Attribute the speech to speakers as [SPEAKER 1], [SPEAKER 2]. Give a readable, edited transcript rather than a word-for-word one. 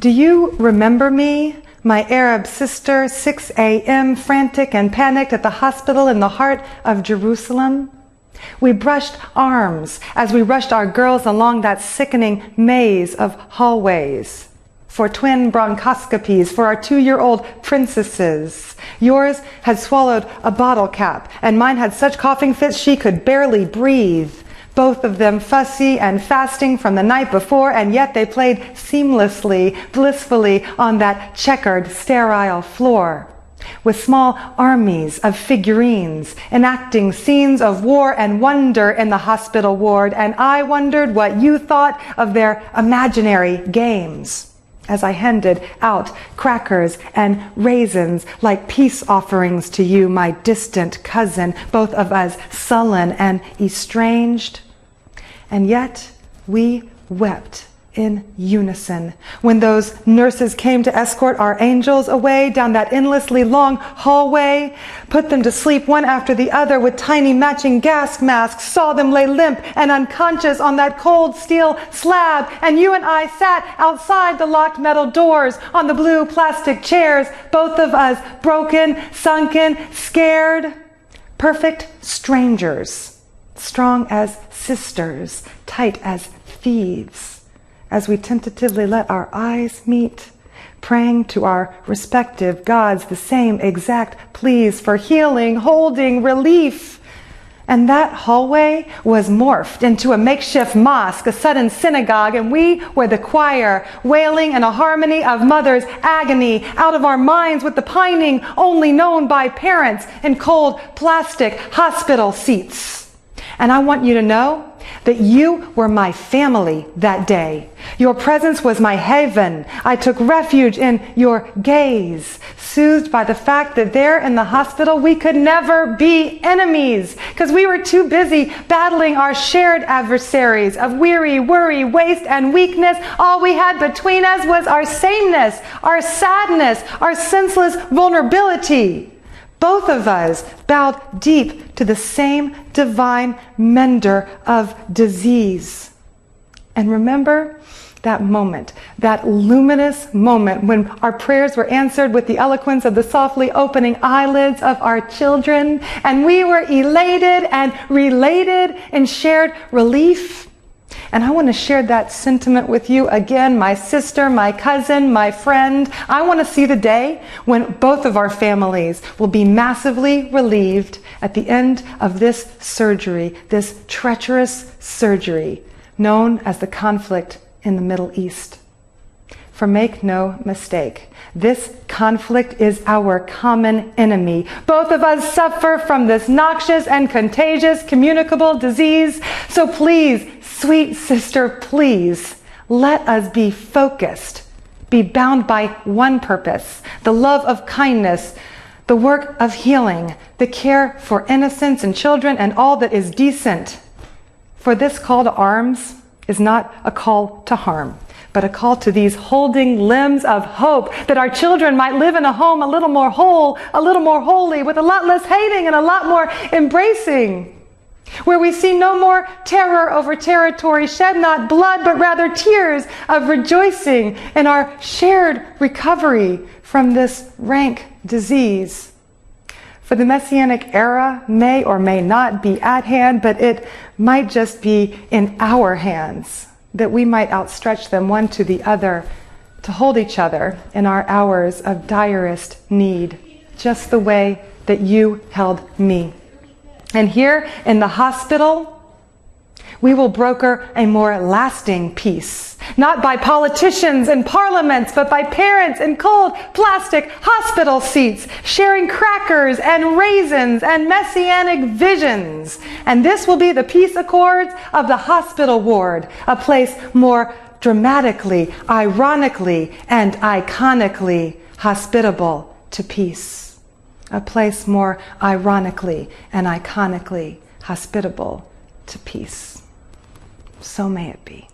[SPEAKER 1] Do you remember me, my Arab sister, 6 a.m., frantic and panicked at the hospital in the heart of Jerusalem? We brushed arms as we rushed our girls along that sickening maze of hallways. For twin bronchoscopies for our 2-year-old princesses. Yours had swallowed a bottle cap, and mine had such coughing fits she could barely breathe. Both of them fussy and fasting from the night before, and yet they played seamlessly, blissfully on that checkered, sterile floor. With small armies of figurines, enacting scenes of war and wonder in the hospital ward, and I wondered what you thought of their imaginary games. As I handed out crackers and raisins like peace offerings to you, my distant cousin, both of us sullen and estranged. And yet we wept in unison when those nurses came to escort our angels away down that endlessly long hallway, put them to sleep one after the other with tiny matching gas masks, saw them lay limp and unconscious on that cold steel slab, and you and I sat outside the locked metal doors on the blue plastic chairs, both of us broken, sunken, scared, perfect strangers, strong as sisters, tight as thieves. As we tentatively let our eyes meet, praying to our respective gods the same exact pleas for healing, holding, relief. And that hallway was morphed into a makeshift mosque, a sudden synagogue, and we were the choir, wailing in a harmony of mother's agony, out of our minds with the pining only known by parents in cold plastic hospital seats. And I want you to know that you were my family that day. Your presence was my haven. I took refuge in your gaze, soothed by the fact that there in the hospital we could never be enemies, because we were too busy battling our shared adversaries of weary, worry, waste, and weakness. All we had between us was our sameness, our sadness, our senseless vulnerability. Both of us bowed deep to the same divine mender of disease. And remember that moment, that luminous moment when our prayers were answered with the eloquence of the softly opening eyelids of our children, and we were elated and related in shared relief. And I want to share that sentiment with you again, my sister, my cousin, my friend. I want to see the day when both of our families will be massively relieved at the end of this surgery, this treacherous surgery known as the conflict in the Middle East. For make no mistake, this conflict is our common enemy. Both of us suffer from this noxious and contagious communicable disease. So please, sweet sister, please, let us be focused, be bound by one purpose, the love of kindness, the work of healing, the care for innocents and children and all that is decent. For this call to arms is not a call to harm, but a call to these holding limbs of hope, that our children might live in a home a little more whole, a little more holy, with a lot less hating and a lot more embracing, where we see no more terror over territory, shed not blood, but rather tears of rejoicing in our shared recovery from this rank disease. For the Messianic era may or may not be at hand, but it might just be in our hands, that we might outstretch them one to the other to hold each other in our hours of direst need, just the way that you held me. And here in the hospital, we will broker a more lasting peace, not by politicians and parliaments, but by parents in cold plastic hospital seats, sharing crackers and raisins and messianic visions. And this will be the peace accords of the hospital ward, a place more dramatically, ironically, and iconically hospitable to peace. A place more ironically and iconically hospitable to peace. So may it be.